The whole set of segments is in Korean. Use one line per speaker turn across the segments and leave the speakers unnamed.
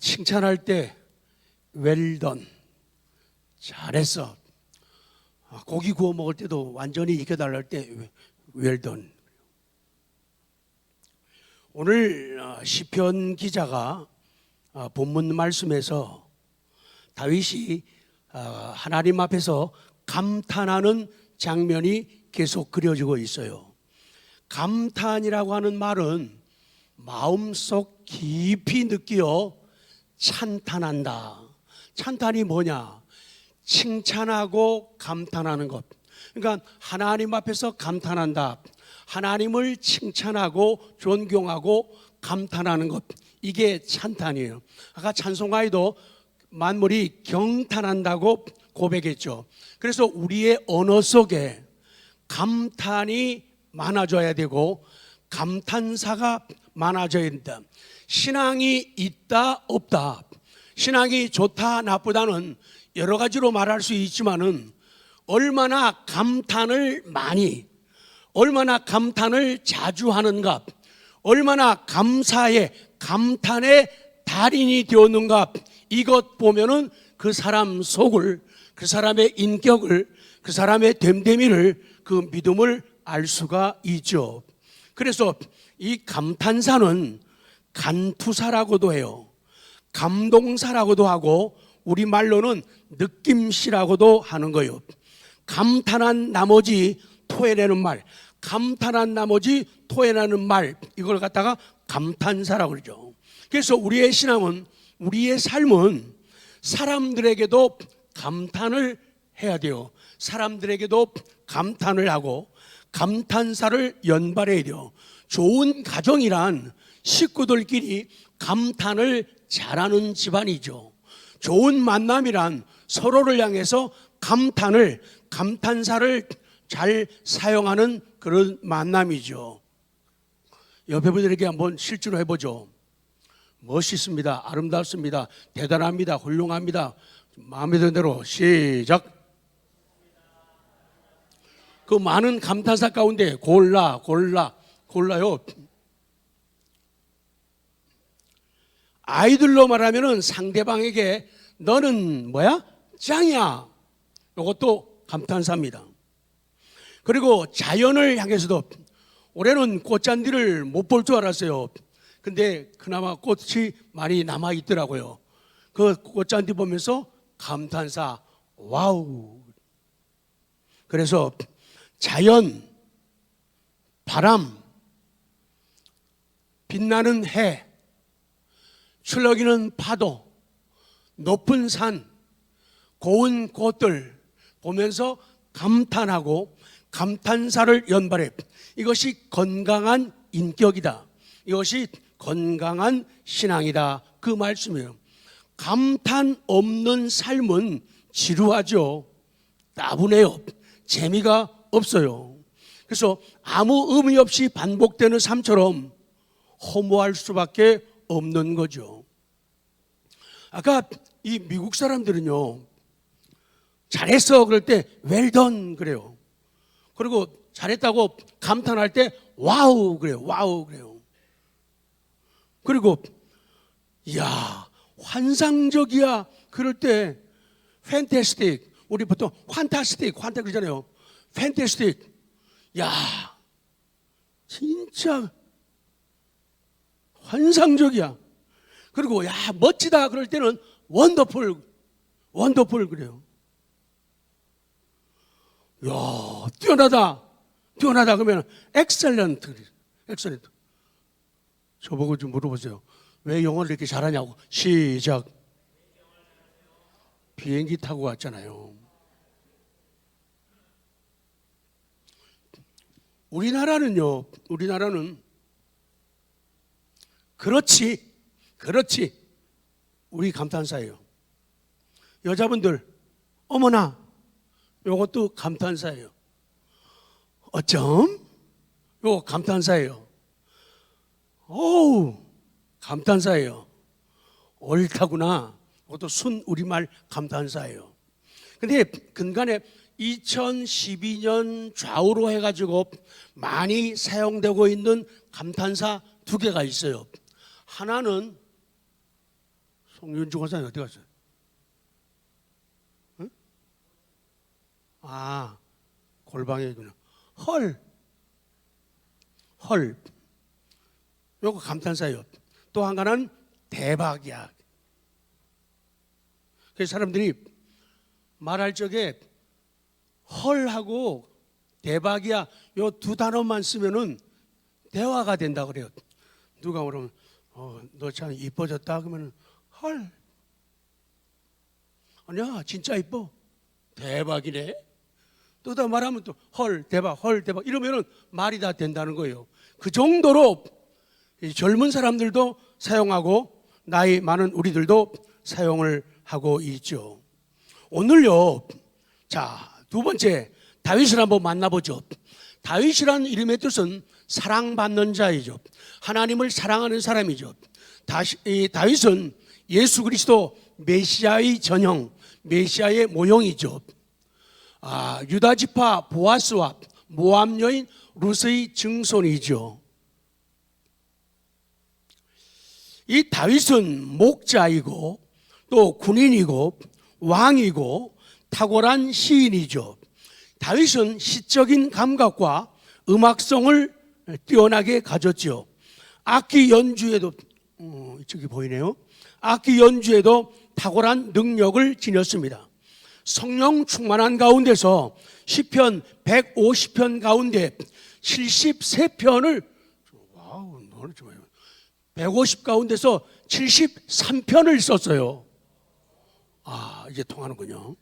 칭찬할 때 well done, 잘했어. 고기 구워 먹을 때도 완전히 익혀달라 할 때 well done. 오늘 시편 기자가 본문 말씀에서 다윗이 하나님 앞에서 감탄하는 장면이 계속 그려지고 있어요. 감탄이라고 하는 말은 마음속 깊이 느끼어 찬탄한다. 찬탄이 뭐냐? 칭찬하고 감탄하는 것. 그러니까 하나님 앞에서 감탄한다. 하나님을 칭찬하고 존경하고 감탄하는 것. 이게 찬탄이에요. 아까 찬송가에도 만물이 경탄한다고 고백했죠. 그래서 우리의 언어 속에 감탄이 많아져야 되고 감탄사가 많아져야 된다. 신앙이 있다 없다, 신앙이 좋다 나쁘다는 여러 가지로 말할 수 있지만은 얼마나 감탄을 많이, 얼마나 감탄을 자주 하는가, 얼마나 감사의 감탄의 달인이 되었는가, 이것 보면은 그 사람 속을, 그 사람의 인격을, 그 사람의 됨됨이를, 그 믿음을 알 수가 있죠. 그래서 이 감탄사는 간투사라고도 해요. 감동사라고도 하고 우리말로는 느낌시라고도 하는 거예요. 감탄한 나머지 토해내는 말, 감탄한 나머지 토해내는 말, 이걸 갖다가 감탄사라고 그러죠. 그래서 우리의 신앙은, 우리의 삶은 사람들에게도 감탄을 해야 돼요. 사람들에게도 감탄을 하고 감탄사를 연발해야 돼요. 좋은 가정이란 식구들끼리 감탄을 잘하는 집안이죠. 좋은 만남이란 서로를 향해서 감탄사를 잘 사용하는 그런 만남이죠. 옆에 분들에게 한번 실제로 해보죠. 멋있습니다. 아름답습니다. 대단합니다. 훌륭합니다. 마음에 드는 대로 시작. 그 많은 감탄사 가운데 골라요. 아이들로 말하면은 상대방에게 너는 뭐야? 짱이야. 이것도 감탄사입니다. 그리고 자연을 향해서도 올해는 꽃잔디를 못 볼 줄 알았어요. 근데 그나마 꽃이 많이 남아 있더라고요. 그 꽃잔디 보면서 감탄사, 와우. 그래서 자연, 바람, 빛나는 해, 출렁이는 파도, 높은 산, 고운 꽃들 보면서 감탄하고 감탄사를 연발해. 이것이 건강한 인격이다. 이것이 건강한 신앙이다. 그 말씀이에요. 감탄 없는 삶은 지루하죠. 따분해요. 재미가 없어요. 그래서 아무 의미 없이 반복되는 삶처럼 허무할 수밖에 없는 거죠. 아까 이 미국 사람들은요, 잘했어 그럴 때 well done 그래요. 그리고 잘했다고 감탄할 때 와우 그래요. 와우 그래요. 그리고 이야 환상적이야 그럴 때 fantastic, 우리 보통 fantastic 그러잖아요. fantastic, 야 진짜 환상적이야. 그리고 야 멋지다 그럴 때는 wonderful 그래요. 야 뛰어나다 그러면 excellent. 저보고 좀 물어보세요. 왜 영어를 이렇게 잘하냐고. 시작. 비행기 타고 왔잖아요. 우리나라는 그렇지 우리 감탄사예요. 여자분들 어머나 요것도 감탄사예요. 어쩜? 요거 감탄사예요. 오우 감탄사예요. 옳다구나. 그것도 순 우리말 감탄사예요. 근데 근간에 2012년 좌우로 해가지고 많이 사용되고 있는 감탄사 두 개가 있어요. 하나는 송윤주 권사님 어디 갔어요? 응? 아, 골방이구나. 헐. 요거 감탄사예요. 또 한 가지는 대박이야. 그래서 사람들이 말할 적에 헐하고 대박이야 요 두 단어만 쓰면은 대화가 된다 그래요. 누가 그러면 너 참 이뻐졌다 그러면은 헐. 아니야 진짜 이뻐. 대박이네. 또 더 말하면 또 헐 대박 이러면은 말이 다 된다는 거예요. 그 정도로 젊은 사람들도 사용하고 나이 많은 우리들도 사용을 하고 있죠. 오늘요. 자, 두 번째 다윗을 한번 만나보죠. 다윗이라는 이름의 뜻은 사랑받는 자이죠. 하나님을 사랑하는 사람이죠. 다윗은 예수 그리스도 메시아의 전형, 메시아의 모형이죠. 유다 지파 보아스와 모압 여인 룻의 증손이죠. 이 다윗은 목자이고 또 군인이고 왕이고 탁월한 시인이죠. 다윗은 시적인 감각과 음악성을 뛰어나게 가졌죠. 악기 연주에도 이쪽이 보이네요. 악기 연주에도 탁월한 능력을 지녔습니다. 성령 충만한 가운데서 시편 150편 가운데 73편을 150 가운데서 73편을 썼어요. 이제 통하는군요.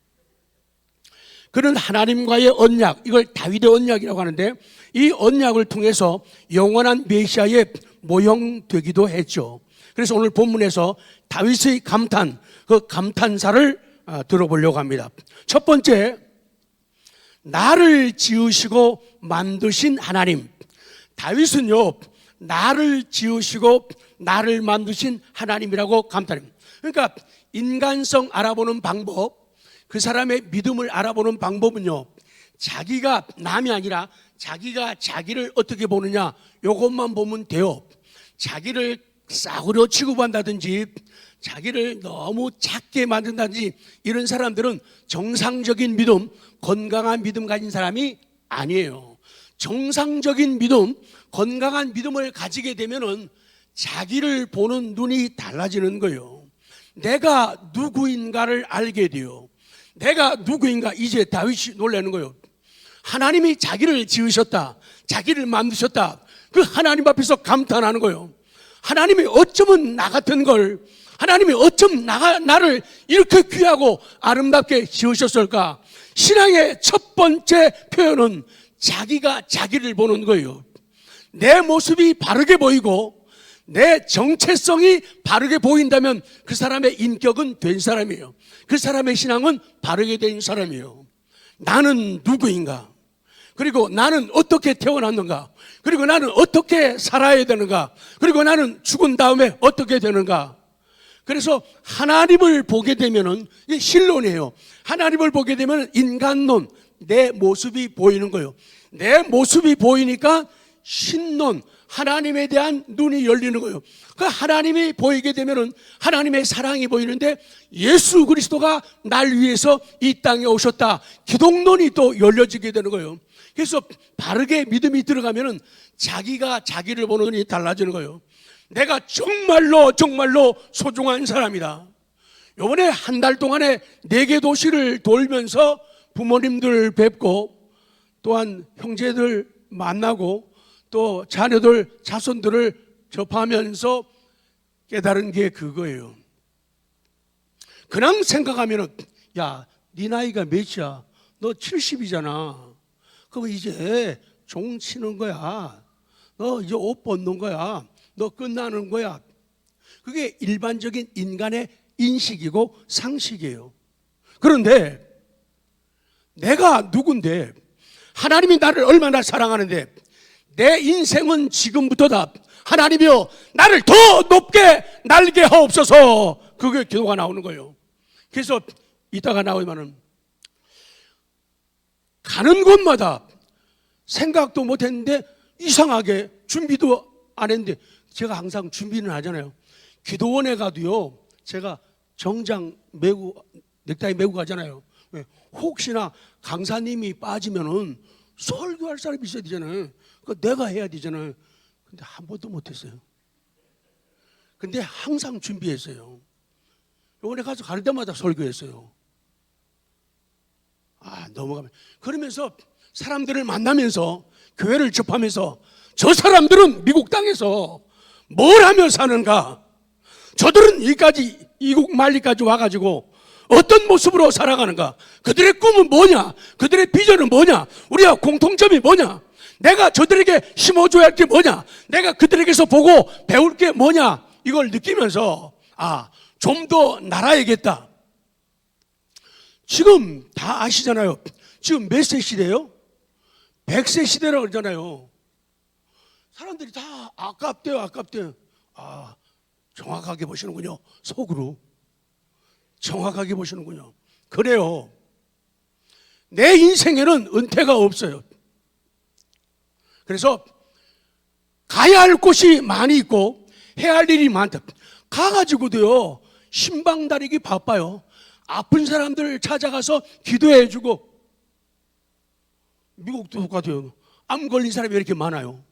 그는 하나님과의 언약, 이걸 다윗의 언약이라고 하는데 이 언약을 통해서 영원한 메시아의 모형 되기도 했죠. 그래서 오늘 본문에서 다윗의 감탄, 그 감탄사를 들어보려고 합니다. 첫 번째, 나를 지으시고 만드신 하나님. 다윗은요, 나를 지으시고 나를 만드신 하나님이라고 감탄합니다. 그러니까 인간성 알아보는 방법, 그 사람의 믿음을 알아보는 방법은요, 자기가 남이 아니라 자기가 자기를 어떻게 보느냐, 이것만 보면 돼요. 자기를 싸구려 취급한다든지 자기를 너무 작게 만든다든지 이런 사람들은 정상적인 믿음, 건강한 믿음 가진 사람이 아니에요. 정상적인 믿음, 건강한 믿음을 가지게 되면은 자기를 보는 눈이 달라지는 거예요. 내가 누구인가를 알게 돼요. 내가 누구인가. 이제 다윗이 놀라는 거예요. 하나님이 자기를 지으셨다, 자기를 만드셨다. 그 하나님 앞에서 감탄하는 거예요. 하나님이 어쩌면 나 같은 걸, 하나님이 어쩜 나를 이렇게 귀하고 아름답게 지으셨을까. 신앙의 첫 번째 표현은 자기가 자기를 보는 거예요. 내 모습이 바르게 보이고 내 정체성이 바르게 보인다면 그 사람의 인격은 된 사람이에요. 그 사람의 신앙은 바르게 된 사람이에요. 나는 누구인가? 그리고 나는 어떻게 태어났는가? 그리고 나는 어떻게 살아야 되는가? 그리고 나는 죽은 다음에 어떻게 되는가? 그래서 하나님을 보게 되면은, 이게 신론이에요. 하나님을 보게 되면 인간론, 내 모습이 보이는 거예요. 내 모습이 보이니까 신론, 하나님에 대한 눈이 열리는 거예요. 그 하나님이 보이게 되면은 하나님의 사랑이 보이는데, 예수 그리스도가 날 위해서 이 땅에 오셨다, 기독론이 또 열려지게 되는 거예요. 그래서 바르게 믿음이 들어가면은 자기가 자기를 보는 눈이 달라지는 거예요. 내가 정말로 소중한 사람이다. 이번에 한 달 동안에 4개 도시를 돌면서 부모님들 뵙고 또한 형제들 만나고 또 자녀들, 자손들을 접하면서 깨달은 게 그거예요. 그냥 생각하면은, 야, 네 나이가 몇이야? 너 70이잖아. 그럼 이제 종 치는 거야. 너 이제 옷 벗는 거야. 너 끝나는 거야. 그게 일반적인 인간의 인식이고 상식이에요. 그런데 내가 누군데, 하나님이 나를 얼마나 사랑하는데, 내 인생은 지금부터다. 하나님이여, 나를 더 높게 날게 하옵소서. 그게 기도가 나오는 거예요. 그래서 이따가 나오면은 가는 곳마다 생각도 못했는데 이상하게 준비도 안 했는데, 제가 항상 준비는 하잖아요. 기도원에 가도요, 제가 정장 메고 넥타이 메고 가잖아요. 왜? 혹시나 강사님이 빠지면은 설교할 사람이 있어야 되잖아요. 그 내가 해야 되잖아요. 근데 한 번도 못했어요. 근데 항상 준비했어요. 요번에 가서 가는 데마다 설교했어요. 넘어가면. 그러면서 사람들을 만나면서 교회를 접하면서 저 사람들은 미국 땅에서 뭘 하며 사는가? 저들은 여기까지 이국 말리까지 와가지고 어떤 모습으로 살아가는가? 그들의 꿈은 뭐냐? 그들의 비전은 뭐냐? 우리와 공통점이 뭐냐? 내가 저들에게 심어줘야 할 게 뭐냐? 내가 그들에게서 보고 배울 게 뭐냐? 이걸 느끼면서 좀 더 날아야겠다. 지금 다 아시잖아요. 지금 몇 세 시대예요? 100세 시대라고 그러잖아요. 사람들이 다 아깝대요. 정확하게 보시는군요. 속으로 정확하게 보시는군요. 그래요. 내 인생에는 은퇴가 없어요. 그래서 가야 할 곳이 많이 있고 해야 할 일이 많다. 가가지고도요, 신방다리기 바빠요. 아픈 사람들 찾아가서 기도해주고. 미국도 똑같아요. 암 걸린 사람이 왜 이렇게 많아요?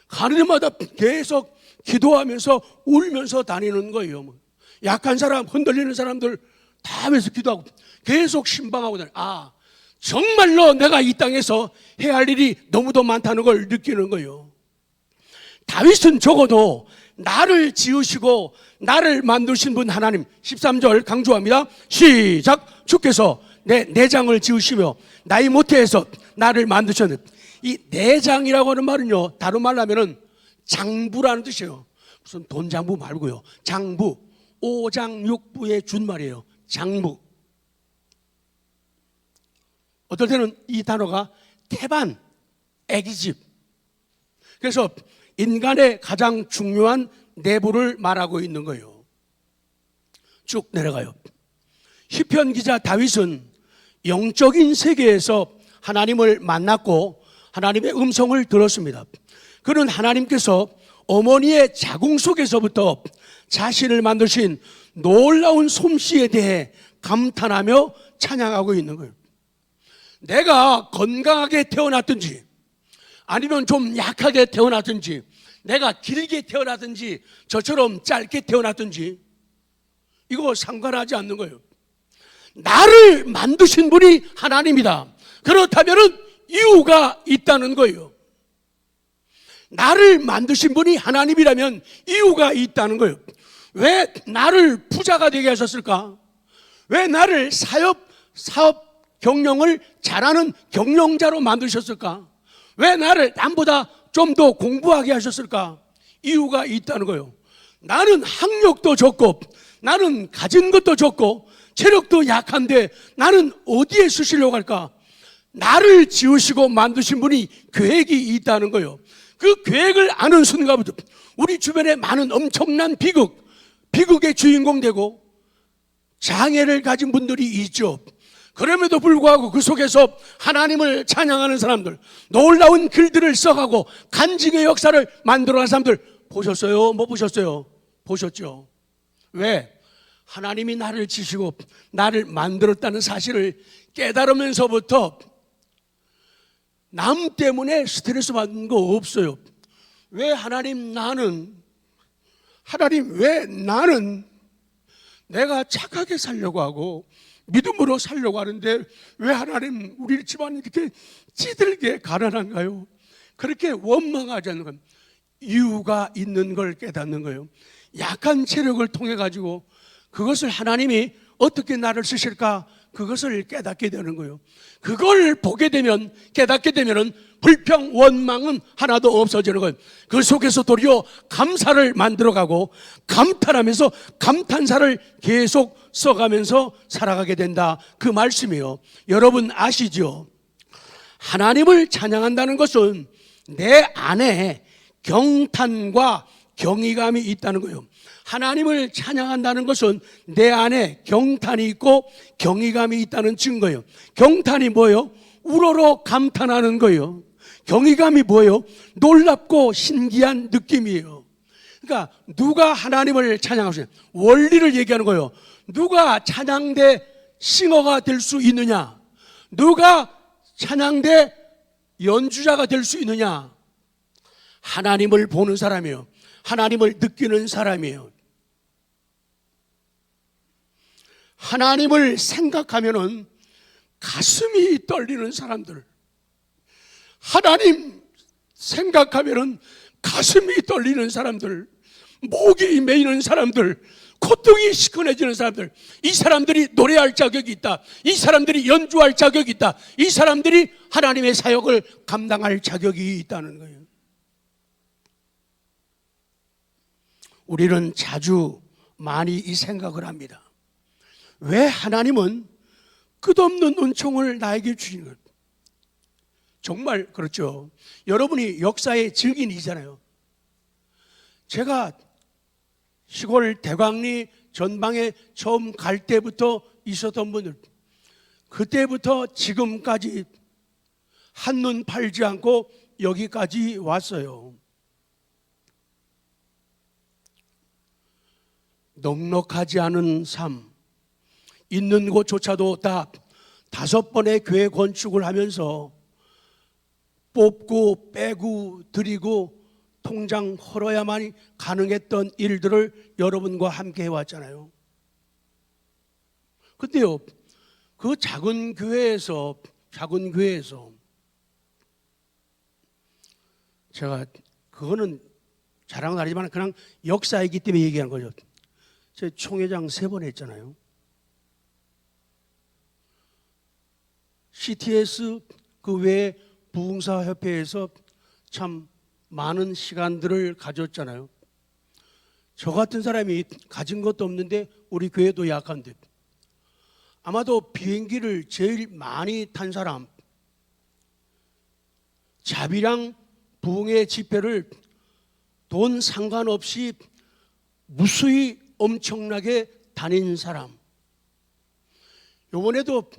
가는 데마다 계속 기도하면서 울면서 다니는 거예요. 약한 사람, 흔들리는 사람들 다 하면서 기도하고 계속 신방하고 다녀요. 정말로 내가 이 땅에서 해야 할 일이 너무도 많다는 걸 느끼는 거예요. 다윗은 적어도 나를 지으시고 나를 만드신 분 하나님, 13절 강조합니다. 시작. 주께서 내 내장을 지으시며 나이 모태에서 나를 만드셨는데, 이 내장이라고 하는 말은요, 다른 말로 하면은 장부라는 뜻이에요. 무슨 돈장부 말고요. 장부, 오장육부의 준말이에요. 장부. 어떨 때는 이 단어가 태반, 애기집. 그래서 인간의 가장 중요한 내부를 말하고 있는 거예요. 쭉 내려가요. 시편 기자 다윗은 영적인 세계에서 하나님을 만났고 하나님의 음성을 들었습니다. 그는 하나님께서 어머니의 자궁 속에서부터 자신을 만드신 놀라운 솜씨에 대해 감탄하며 찬양하고 있는 거예요. 내가 건강하게 태어났든지 아니면 좀 약하게 태어났든지, 내가 길게 태어났든지 저처럼 짧게 태어났든지 이거 상관하지 않는 거예요. 나를 만드신 분이 하나님이다. 그렇다면 이유가 있다는 거예요. 나를 만드신 분이 하나님이라면 이유가 있다는 거예요. 왜 나를 부자가 되게 하셨을까? 왜 나를 사업 경영을 잘하는 경영자로 만드셨을까? 왜 나를 남보다 좀 더 공부하게 하셨을까? 이유가 있다는 거예요. 나는 학력도 적고 나는 가진 것도 적고 체력도 약한데 나는 어디에 쓰시려고 할까? 나를 지으시고 만드신 분이 계획이 있다는 거예요. 그 계획을 아는 순간부터 우리 주변에 많은 엄청난 비극의 주인공 되고 장애를 가진 분들이 있죠. 그럼에도 불구하고 그 속에서 하나님을 찬양하는 사람들, 놀라운 글들을 써가고 간증의 역사를 만들어가는 사람들 보셨어요? 못 보셨어요? 보셨죠? 왜? 하나님이 나를 지시고 나를 만들었다는 사실을 깨달으면서부터 남 때문에 스트레스 받는 거 없어요. 왜 왜 나는 내가 착하게 살려고 하고 믿음으로 살려고 하는데 왜 하나님 우리 집안이 이렇게 찌들게 가난한가요? 그렇게 원망하지 않는 건 이유가 있는 걸 깨닫는 거예요. 약한 체력을 통해 가지고 그것을 하나님이 어떻게 나를 쓰실까? 그것을 깨닫게 되는 거예요. 그걸 보게 되면, 깨닫게 되면은 불평, 원망은 하나도 없어지는 거예요. 그 속에서 도리어 감사를 만들어가고 감탄하면서 감탄사를 계속 써가면서 살아가게 된다. 그 말씀이에요. 여러분 아시죠? 하나님을 찬양한다는 것은 내 안에 경탄과 경이감이 있다는 거예요. 하나님을 찬양한다는 것은 내 안에 경탄이 있고 경이감이 있다는 증거예요. 경탄이 뭐예요? 우러러 감탄하는 거예요. 경이감이 뭐예요? 놀랍고 신기한 느낌이에요. 그러니까 누가 하나님을 찬양하시냐, 원리를 얘기하는 거예요. 누가 찬양대 싱어가 될 수 있느냐, 누가 찬양대 연주자가 될 수 있느냐? 하나님을 보는 사람이에요. 하나님을 느끼는 사람이에요. 하나님을 생각하면은 가슴이 떨리는 사람들, 하나님 생각하면은 가슴이 떨리는 사람들, 목이 메이는 사람들, 콧등이 시큰해지는 사람들, 이 사람들이 노래할 자격이 있다, 이 사람들이 연주할 자격이 있다, 이 사람들이 하나님의 사역을 감당할 자격이 있다는 거예요. 우리는 자주 많이 이 생각을 합니다. 왜 하나님은 끝없는 은총을 나에게 주시는 것? 정말 그렇죠. 여러분이 역사의 증인이잖아요. 제가 시골 대광리 전방에 처음 갈 때부터 있었던 분들, 그때부터 지금까지 한눈 팔지 않고 여기까지 왔어요. 넉넉하지 않은 삶, 있는 곳조차도 다 5번의 교회 건축을 하면서 뽑고 빼고 드리고 통장 헐어야만이 가능했던 일들을 여러분과 함께 해왔잖아요. 근데요, 그 작은 교회에서 제가, 그거는 자랑은 아니지만 그냥 역사이기 때문에 얘기한 거죠. 제 총회장 3번 했잖아요. CTS 그 외에 부흥사협회에서 참 많은 시간들을 가졌잖아요. 저 같은 사람이 가진 것도 없는데 우리 교회도 약한데, 아마도 비행기를 제일 많이 탄 사람, 자비랑 부흥회 집회를 돈 상관없이 무수히 엄청나게 다닌 사람. 이번에도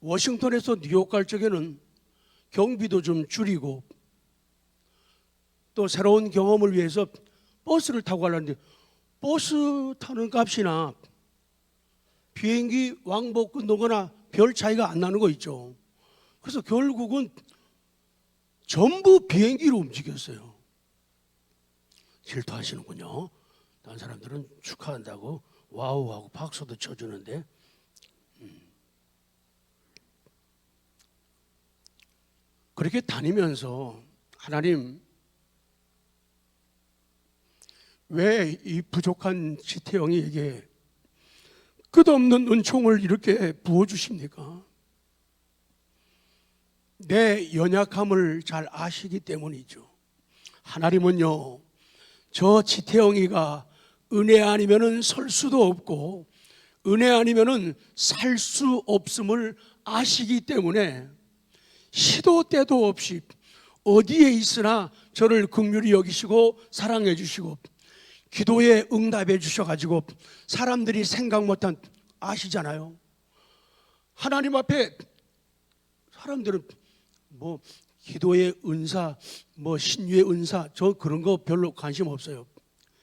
워싱턴에서 뉴욕 갈 적에는 경비도 좀 줄이고 또 새로운 경험을 위해서 버스를 타고 가려는데, 버스 타는 값이나 비행기 왕복 끊거나 별 차이가 안 나는 거 있죠. 그래서 결국은 전부 비행기로 움직였어요. 질투하시는군요. 다른 사람들은 축하한다고 와우하고 박수도 쳐주는데, 그렇게 다니면서 하나님, 왜 이 부족한 지태영이에게 끝없는 은총을 이렇게 부어주십니까? 내 연약함을 잘 아시기 때문이죠. 하나님은요, 저 지태영이가 은혜 아니면은 설 수도 없고 은혜 아니면은 살 수 없음을 아시기 때문에 시도 때도 없이 어디에 있으나 저를 긍휼히 여기시고 사랑해 주시고 기도에 응답해 주셔가지고 사람들이 생각 못한, 아시잖아요. 하나님 앞에 사람들은 뭐 기도의 은사, 뭐 신유의 은사, 저 그런 거 별로 관심 없어요.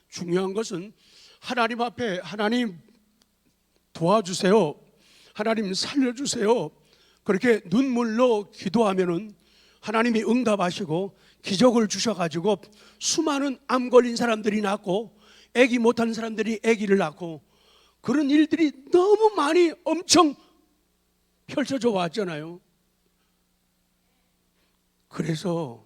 중요한 것은 하나님 앞에 하나님 도와주세요, 하나님 살려주세요, 그렇게 눈물로 기도하면은 하나님이 응답하시고 기적을 주셔가지고 수많은 암 걸린 사람들이 낫고 아기 못하는 사람들이 아기를 낳고, 그런 일들이 너무 많이 엄청 펼쳐져 왔잖아요. 그래서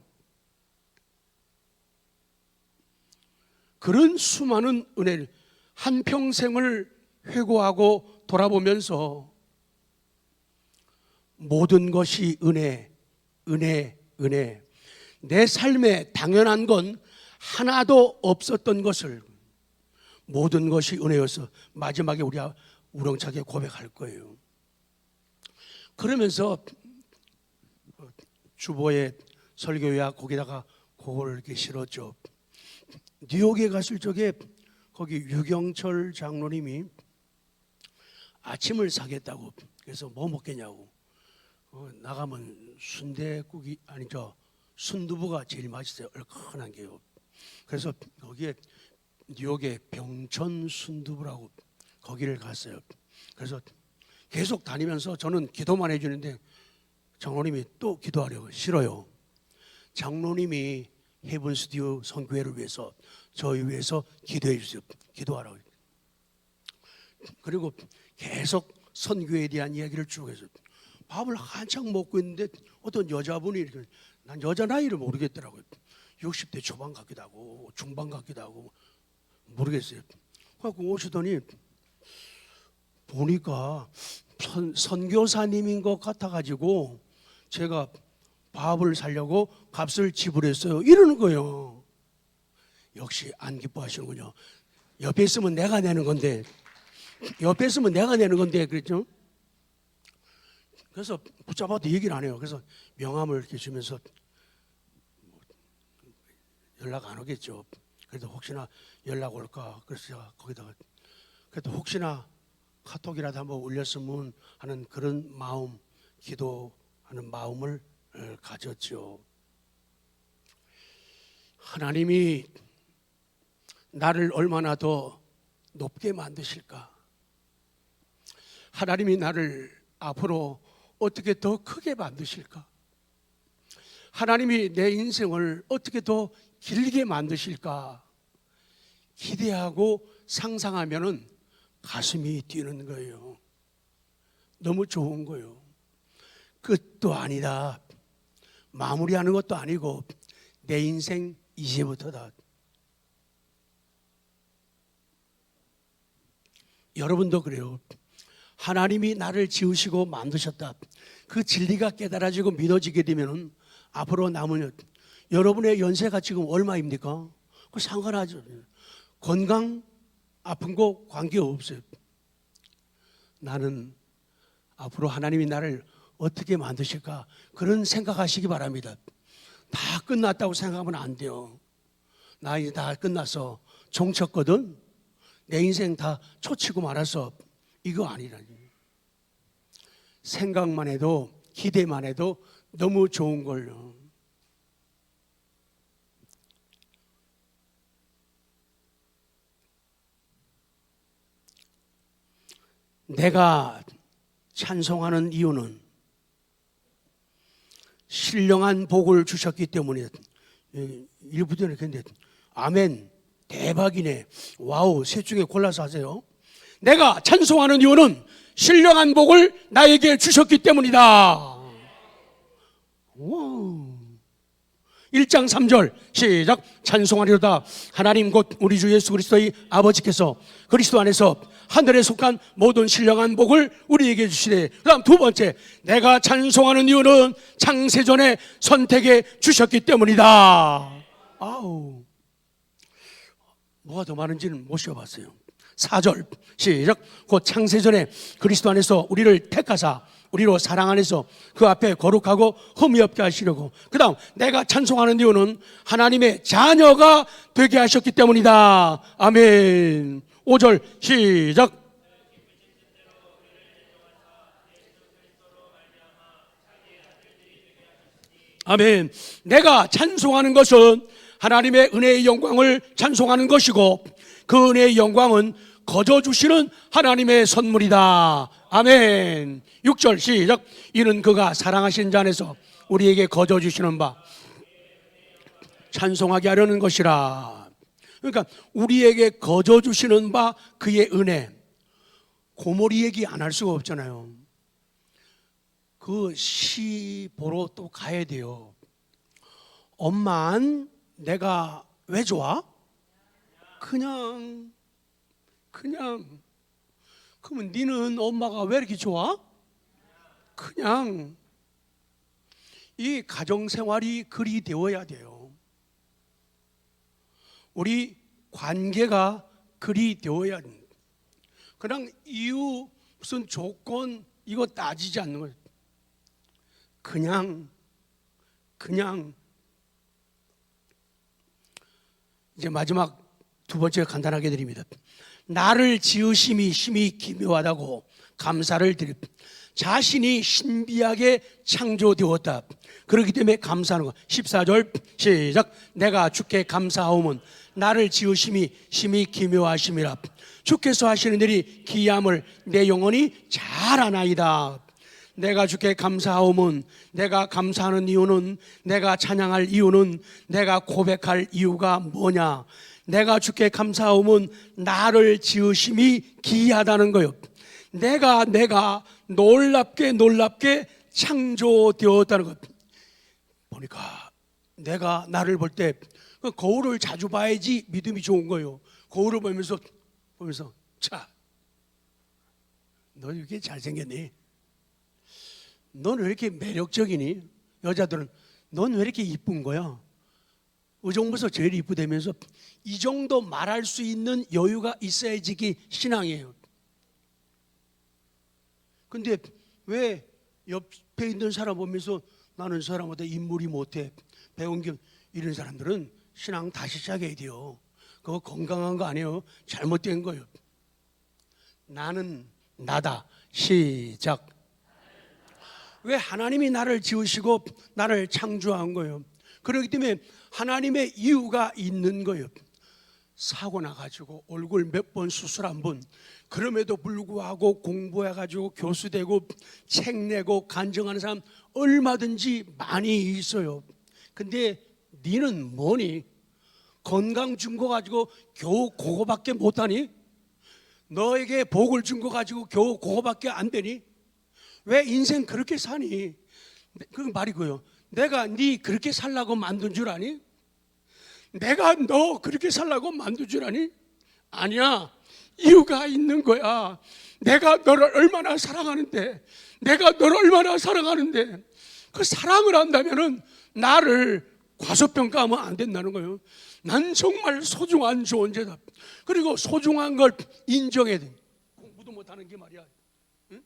그런 수많은 은혜를 한평생을 회고하고 돌아보면서 모든 것이 은혜, 은혜, 은혜, 내 삶에 당연한 건 하나도 없었던 것을 모든 것이 은혜여서 마지막에 우리가 우렁차게 고백할 거예요. 그러면서 주보에 설교야 거기다가 그걸 이렇게 실었죠. 뉴욕에 갔을 적에 거기 유경철 장로님이 아침을 사겠다고, 그래서 뭐 먹겠냐고, 나가면 순대국이 아니죠, 순두부가 제일 맛있어요, 얼큰한 게요. 그래서 거기에 뉴욕의 병천 순두부라고 거기를 갔어요. 그래서 계속 다니면서 저는 기도만 해주는데 장로님이 또 기도하려고 싫어요. 장로님이 헤븐 스튜디오 선교회를 위해서 저희 위해서 기도해 주세요. 기도하라고. 그리고 계속 선교에 대한 이야기를 쭉 해서 밥을 한창 먹고 있는데 어떤 여자분이 이렇게, 난 여자 나이를 모르겠더라고요. 60대 초반 같기도 하고 중반 같기도 하고 모르겠어요. 그래서 오시더니 보니까 선교사님인 것 같아가지고 제가 밥을 사려고 값을 지불했어요. 이러는 거예요. 역시 안 기뻐하시는군요. 옆에 있으면 내가 내는 건데, 그랬죠. 그래서 붙잡아도 얘기를 안 해요. 그래서 명함을 이렇게 주면서 연락 안 오겠죠. 그래도 혹시나 연락 올까, 그래서 제가 거기다가 그래도 혹시나 카톡이라도 한번 올렸으면 하는 그런 마음, 기도하는 마음을 가졌죠. 하나님이 나를 얼마나 더 높게 만드실까? 하나님이 나를 앞으로 어떻게 더 크게 만드실까? 하나님이 내 인생을 어떻게 더 길게 만드실까? 기대하고 상상하면은 가슴이 뛰는 거예요. 너무 좋은 거예요. 끝도 아니다. 마무리하는 것도 아니고 내 인생 이제부터다. 여러분도 그래요. 하나님이 나를 지으시고 만드셨다. 그 진리가 깨달아지고 믿어지게 되면 앞으로 남은 여러분의 연세가 지금 얼마입니까? 그 상관하죠. 건강 아픈 거 관계없어요. 나는 앞으로 하나님이 나를 어떻게 만드실까? 그런 생각하시기 바랍니다. 다 끝났다고 생각하면 안 돼요. 나 이제 다 끝났어. 종쳤거든. 내 인생 다 초치고 말았어. 이거 아니라. 생각만 해도 기대만 해도 너무 좋은 걸요. 내가 찬송하는 이유는 신령한 복을 주셨기 때문이다. 일부들은 근데 아멘, 대박이네, 와우, 셋 중에 골라서 하세요. 내가 찬송하는 이유는 신령한 복을 나에게 주셨기 때문이다. 와우. 1장 3절 시작. 찬송하리로다. 하나님 곧 우리 주 예수 그리스도의 아버지께서 그리스도 안에서 하늘에 속한 모든 신령한 복을 우리에게 주시되, 그 다음 두 번째, 내가 찬송하는 이유는 창세전에 선택해 주셨기 때문이다. 아우, 뭐가 더 많은지는 못 쉬어봤어요. 4절 시작. 곧 창세전에 그리스도 안에서 우리를 택하사 우리로 사랑 안에서 그 앞에 거룩하고 흠이 없게 하시려고. 그 다음 내가 찬송하는 이유는 하나님의 자녀가 되게 하셨기 때문이다. 아멘. 5절 시작. 아멘. 내가 찬송하는 것은 하나님의 은혜의 영광을 찬송하는 것이고, 그 은혜의 영광은 거저 주시는 하나님의 선물이다. 아멘. 6절 시작. 이는 그가 사랑하신 자 안에서 우리에게 거저 주시는 바 찬송하게 하려는 것이라. 그러니까 우리에게 거저 주시는 바 그의 은혜. 고모리 얘기 안 할 수가 없잖아요. 그 시 보러 또 가야 돼요. 엄만 내가 왜 좋아? 그냥 그러면 니는 엄마가 왜 이렇게 좋아? 그냥. 이 가정생활이 그리 되어야 돼요. 우리 관계가 그리 되어야 돼요. 그냥 이유 무슨 조건 이거 따지지 않는 거예요. 그냥 이제 마지막 두 번째 간단하게 드립니다. 나를 지으심이 심히 기묘하다고 감사를 드립니다. 자신이 신비하게 창조되었다. 그렇기 때문에 감사하는 거. 14절 시작. 내가 주께 감사하오면 나를 지으심이 심히 기묘하심이라. 주께서 하시는 일이 기이함을 내 영혼이 잘 아나이다. 내가 주께 감사하오면, 내가 감사하는 이유는, 내가 찬양할 이유는, 내가 고백할 이유가 뭐냐? 내가 주께 감사하오면 나를 지으심이 기이하다는 거요. 내가 놀랍게 창조되었다는 것. 보니까 내가 나를 볼 때 거울을 자주 봐야지 믿음이 좋은 거예요. 거울을 보면서 자, 너 이렇게 잘생겼니? 넌 왜 이렇게 매력적이니? 여자들은 넌 왜 이렇게 이쁜 거야? 의정부에서 제일 이쁘다면서. 이 정도 말할 수 있는 여유가 있어야지 이게 신앙이에요. 근데 왜 옆에 있는 사람 보면서 나는 사람보다 인물이 못해, 배운 게, 이런 사람들은 신앙 다시 시작해야 돼요. 그거 건강한 거 아니에요. 잘못된 거예요. 나는 나다. 시작. 왜? 하나님이 나를 지으시고 나를 창조한 거예요. 그렇기 때문에 하나님의 이유가 있는 거예요. 사고 나가지고 얼굴 몇 번 수술 한 번, 그럼에도 불구하고 공부해가지고 교수 되고 책 내고 간증하는 사람 얼마든지 많이 있어요. 근데 니는 뭐니? 건강 준 거 가지고 겨우 그거밖에 못하니? 너에게 복을 준 거 가지고 겨우 그거밖에 안 되니? 왜 인생 그렇게 사니? 그 말이고요. 내가 니 그렇게 살라고 만든 줄 아니? 내가 너 그렇게 살라고 만든 줄 아니? 아니야. 이유가 있는 거야. 내가 너를 얼마나 사랑하는데, 그 사랑을 한다면은 나를 과소평가하면 안 된다는 거예요. 난 정말 소중한 존재다. 그리고 소중한 걸 인정해야 돼. 공부도 못하는 게 말이야. 응?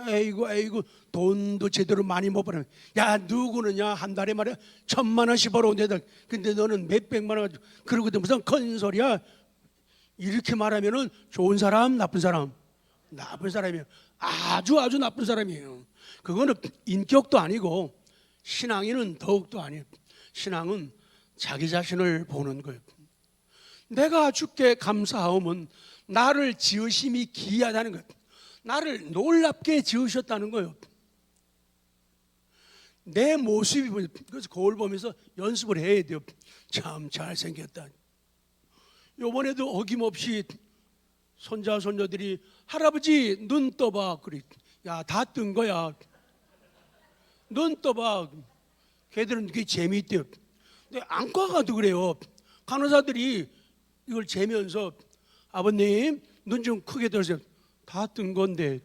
에이구 돈도 제대로 많이 못 벌어. 야, 누구느냐 한 달에 말이야 1,000만 원씩 벌어온대다. 근데 너는 몇백만 원. 그러고도 무슨 큰 소리야. 이렇게 말하면은 좋은 사람, 나쁜 사람? 나쁜 사람이에요. 아주 나쁜 사람이에요. 그거는 인격도 아니고, 신앙인은 더욱도 아니에요. 신앙은 자기 자신을 보는 거예요. 내가 주께 감사하오면 나를 지으심이 기이하다는 거예요. 나를 놀랍게 지으셨다는 거예요. 내 모습이, 그래서 거울 보면서 연습을 해야 돼요. 참 잘생겼다. 요번에도 어김없이 손자 손녀들이 할아버지 눈 떠봐. 그래. 야, 다 뜬 거야. 눈 떠봐. 걔들은 그게 재미있대요. 근데 안과 가도 그래요. 간호사들이 이걸 재면서 아버님 눈 좀 크게 들으세요. 다 뜬 건데.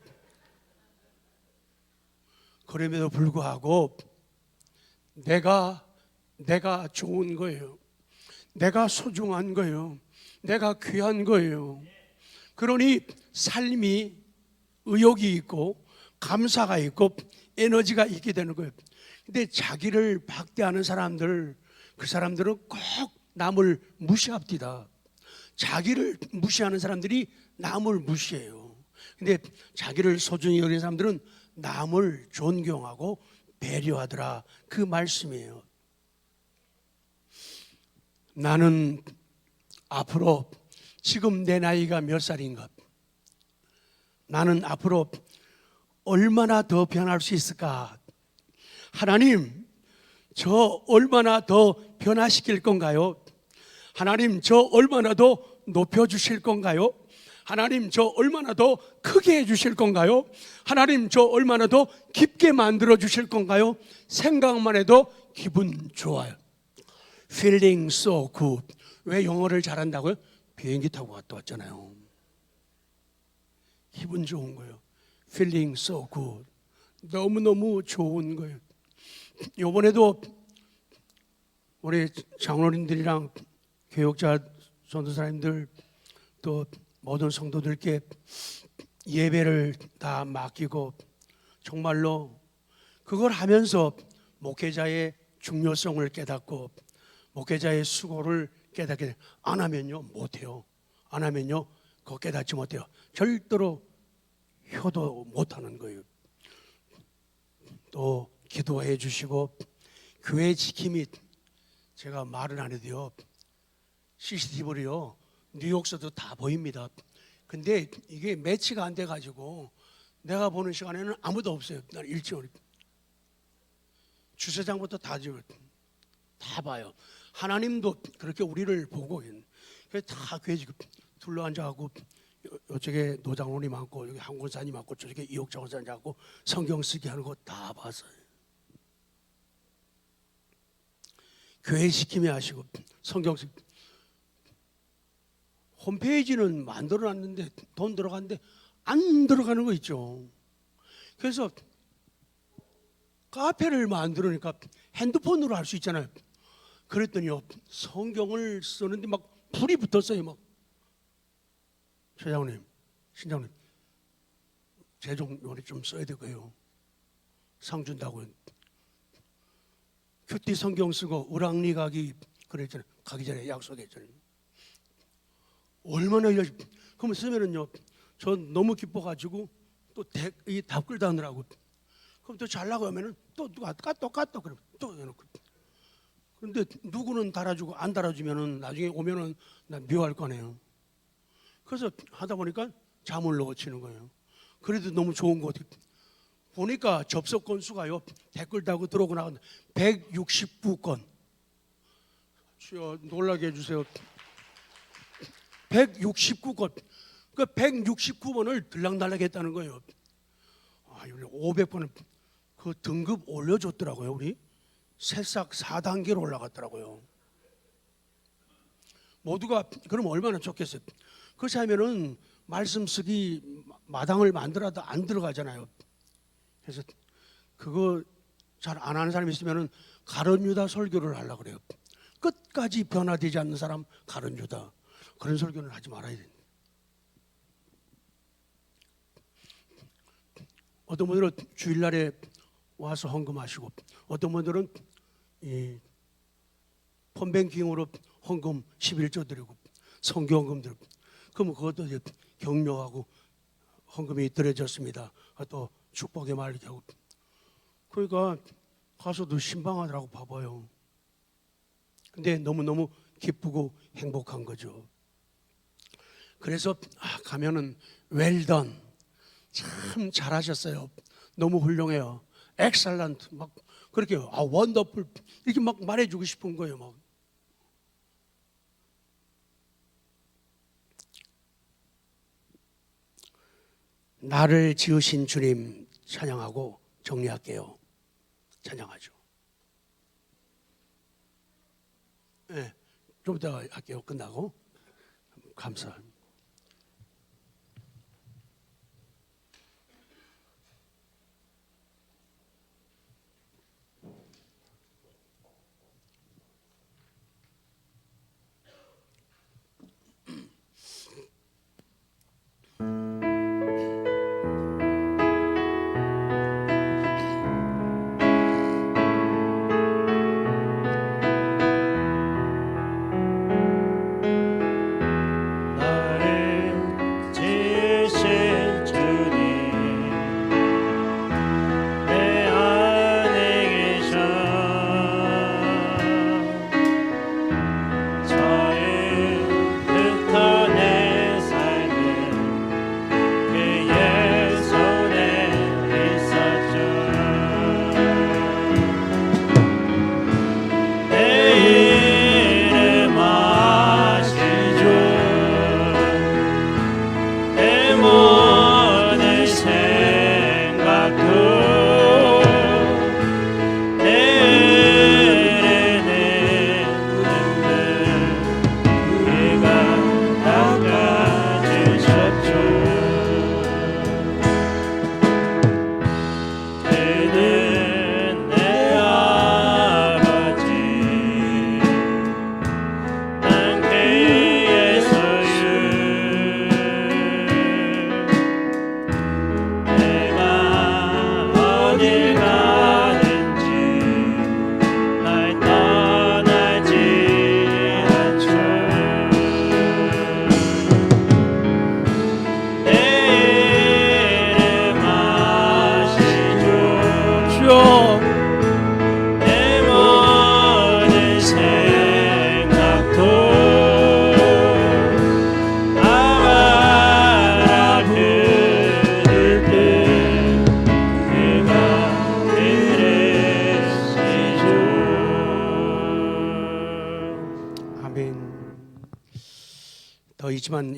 그럼에도 불구하고 내가 좋은 거예요. 내가 소중한 거예요. 내가 귀한 거예요. 그러니 삶이 의욕이 있고 감사가 있고 에너지가 있게 되는 거예요. 근데 자기를 박대하는 사람들, 그 사람들은 꼭 남을 무시합니다. 자기를 무시하는 사람들이 남을 무시해요. 근데 자기를 소중히 여기는 사람들은 남을 존경하고 배려하더라. 그 말씀이에요. 나는 앞으로, 지금 내 나이가 몇 살인가? 나는 앞으로 얼마나 더 변할 수 있을까? 하나님, 저 얼마나 더 변화시킬 건가요? 하나님, 저 얼마나 더 높여주실 건가요? 하나님, 저 얼마나 더 크게 해주실 건가요? 하나님, 저 얼마나 더 깊게 만들어 주실 건가요? 생각만 해도 기분 좋아요. Feeling so good. 왜 영어를 잘한다고요? 비행기 타고 갔다 왔잖아요. 기분 좋은 거예요. Feeling so good. 너무너무 좋은 거예요. 이번에도 우리 장로님들이랑 교육자 전도사님들 또 모든 성도들께 예배를 다 맡기고, 정말로 그걸 하면서 목회자의 중요성을 깨닫고 목회자의 수고를 깨닫게 돼요. 안 하면요 못해요. 안 하면요 그거 깨닫지 못해요. 절대로 효도 못하는 거예요. 또 기도해 주시고 교회 지킴이 제가 말은 안 해도요 CCTV로요 뉴욕서도 다 보입니다. 근데 이게 매치가 안 돼 가지고 내가 보는 시간에는 아무도 없어요. 난 일찍 주차장부터 다 봐요. 하나님도 그렇게 우리를 보고 그래서 다 교회 지금 둘러 앉아가고 이쪽에 노장원이 많고 여기 한군산이 많고 저쪽에 이옥장원산이 많고 성경 쓰기 하는 거 다 봤어요. 교회 시킴이 하시고 성경 쓰기 홈페이지는 만들어놨는데 돈 들어갔는데 안 들어가는 거 있죠. 그래서 카페를 만들으니까 핸드폰으로 할 수 있잖아요. 그랬더니요 성경을 쓰는데 막 불이 붙었어요. 막 최장님, 신장님, 제종 요리 좀 써야 되고요. 상 준다고요. 큐티 성경 쓰고 우랑리 가기 그랬잖아요. 가기 전에 약속했잖아요. 얼마나 열심히. 그러면 쓰면은요, 저 너무 기뻐가지고 또 이 답글 다느라고. 그럼 또 잘나고 하면은 또 누가 똑같다 그러면 또 해놓고. 그런데 누구는 달아주고 안 달아주면은 나중에 오면은 나 미워할 거네요. 그래서 하다 보니까 잠을 넣어치는 거예요. 그래도 너무 좋은 거 같아요. 보니까 접속 건수가요 댓글 달고 들어오고 나간 169건. 주여 놀라게 해주세요. 169건. 그 169번을 들락날락 했다는 거예요. 아, 우리 500번을 그 등급 올려줬더라고요. 우리 새싹 4단계로 올라갔더라고요. 모두가 그럼 얼마나 좋겠어요. 그렇지 않으면은 말씀 쓰기 마당을 만들어도 안 들어가잖아요. 그래서 그거 잘 안 하는 사람이 있으면은 가룟 유다 설교를 하려고 그래요. 끝까지 변화되지 않는 사람 가룟 유다. 그런 설교는 하지 말아야 됩니다. 어떤 분들은 주일날에 와서 헌금하시고 어떤 분들은 이 폰뱅킹으로 헌금 11조 드리고 성경헌금 드리고 그러면 그것도 이제 격려하고 헌금이 드려졌습니다. 또 축복의 말 이렇게 하고 그러니까 가서도 신방하더라고 봐봐요. 근데 너무너무 기쁘고 행복한 거죠. 그래서 가면은 웰던 참 잘하셨어요. 너무 훌륭해요. 엑셀런트 막 그렇게 원더풀 이렇게 막 말해주고 싶은 거예요. 막 나를 지으신 주님 찬양하고 정리할게요. 찬양하죠. 네, 좀 이따 할게요. 끝나고 감사합니다.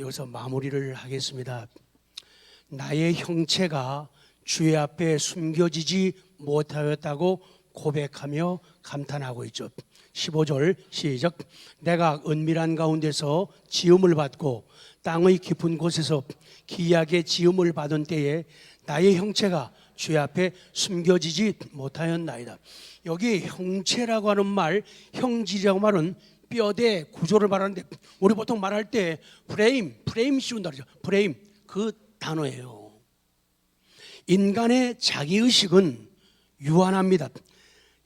여기서 마무리를 하겠습니다. 나의 형체가 주의 앞에 숨겨지지 못하였다고 고백하며 감탄하고 있죠. 15절 시작. 내가 은밀한 가운데서 지음을 받고 땅의 깊은 곳에서 기이하게 지음을 받은 때에 나의 형체가 주의 앞에 숨겨지지 못하였나이다. 여기 형체라고 하는 말, 형질이라고 말은 뼈대 구조를 말하는데, 우리 보통 말할 때 프레임 씌운다 그러죠. 프레임, 그 단어예요. 인간의 자기의식은 유한합니다.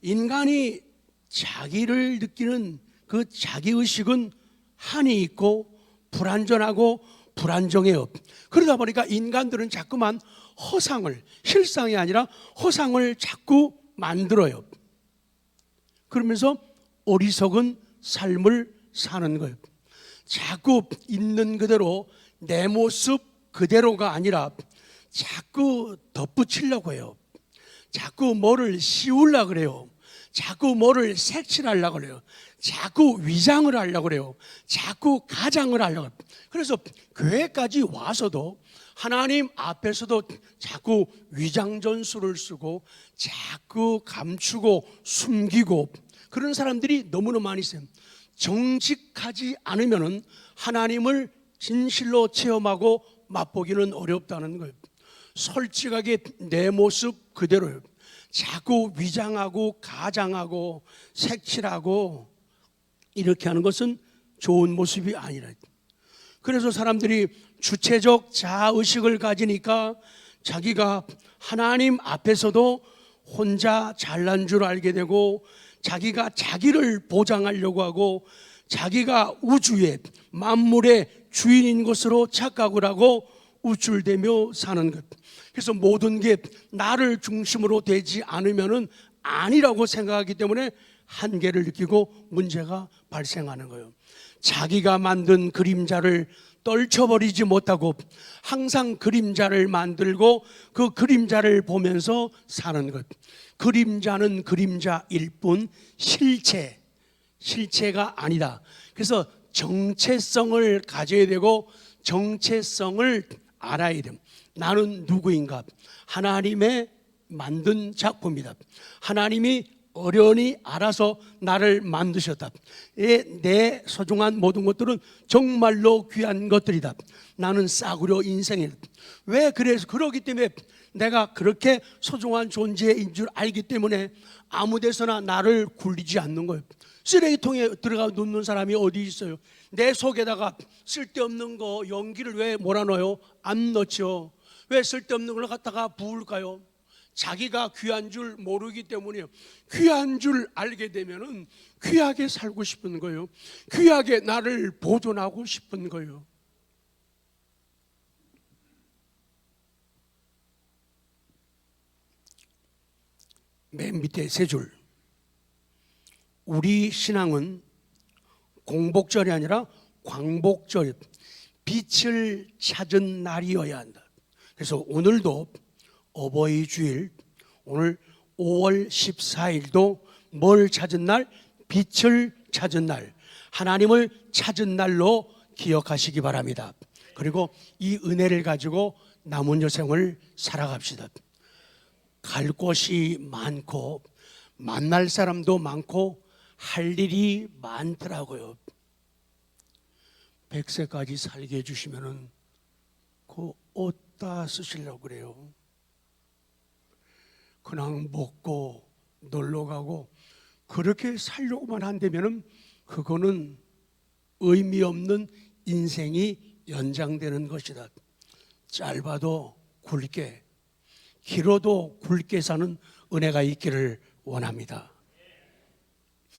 인간이 자기를 느끼는 그 자기의식은 한이 있고 불완전하고 불안정해요. 그러다 보니까 인간들은 자꾸만 허상을, 실상이 아니라 허상을 자꾸 만들어요. 그러면서 어리석은 삶을 사는 거예요. 자꾸 있는 그대로, 내 모습 그대로가 아니라 자꾸 덧붙이려고 해요. 자꾸 뭐를 씌우려고 그래요. 자꾸 뭐를 색칠하려고 그래요. 자꾸 위장을 하려고 그래요. 자꾸 가장을 하려고 그래요. 그래서 교회까지 와서도 하나님 앞에서도 자꾸 위장 전술을 쓰고 자꾸 감추고 숨기고 그런 사람들이 너무나 많이 있어요. 정직하지 않으면 하나님을 진실로 체험하고 맛보기는 어렵다는 거예요. 솔직하게 내 모습 그대로요. 자꾸 위장하고 가장하고 색칠하고 이렇게 하는 것은 좋은 모습이 아니라. 그래서 사람들이 주체적 자아의식을 가지니까 자기가 하나님 앞에서도 혼자 잘난 줄 알게 되고, 자기가 자기를 보장하려고 하고, 자기가 우주의 만물의 주인인 것으로 착각을 하고 우쭐대며 사는 것. 그래서 모든 게 나를 중심으로 되지 않으면은 아니라고 생각하기 때문에 한계를 느끼고 문제가 발생하는 거예요. 자기가 만든 그림자를 떨쳐버리지 못하고 항상 그림자를 만들고 그 그림자를 보면서 사는 것. 그림자는 그림자일 뿐 실체가 아니다. 그래서 정체성을 가져야 되고 정체성을 알아야 됩니다. 나는 누구인가? 하나님의 만든 작품이다. 하나님이 어련히 알아서 나를 만드셨다. 내 소중한 모든 것들은 정말로 귀한 것들이다. 나는 싸구려 인생이다. 왜 그래서 그러기 때문에 내가 그렇게 소중한 존재인 줄 알기 때문에 아무 데서나 나를 굴리지 않는 거예요. 쓰레기통에 들어가 놓는 사람이 어디 있어요? 내 속에다가 쓸데없는 거 연기를 왜 몰아넣어요? 안 넣죠. 왜 쓸데없는 걸 갖다가 부을까요? 자기가 귀한 줄 모르기 때문이에요. 귀한 줄 알게 되면은 귀하게 살고 싶은 거예요. 귀하게 나를 보존하고 싶은 거예요. 맨 밑에 세 줄. 우리 신앙은 공복절이 아니라 광복절, 빛을 찾은 날이어야 한다. 그래서 오늘도 어버이 주일, 오늘 5월 14일도 뭘 찾은 날? 빛을 찾은 날, 하나님을 찾은 날로 기억하시기 바랍니다. 그리고 이 은혜를 가지고 남은 여생을 살아갑시다. 갈 곳이 많고 만날 사람도 많고 할 일이 많더라고요. 100세까지 살게 해주시면은 그 어디다 쓰시려고 그래요? 그냥 먹고 놀러 가고 그렇게 살려고만 한다면은 그거는 의미 없는 인생이 연장되는 것이다. 짧아도 굵게, 길어도 굵게 사는 은혜가 있기를 원합니다.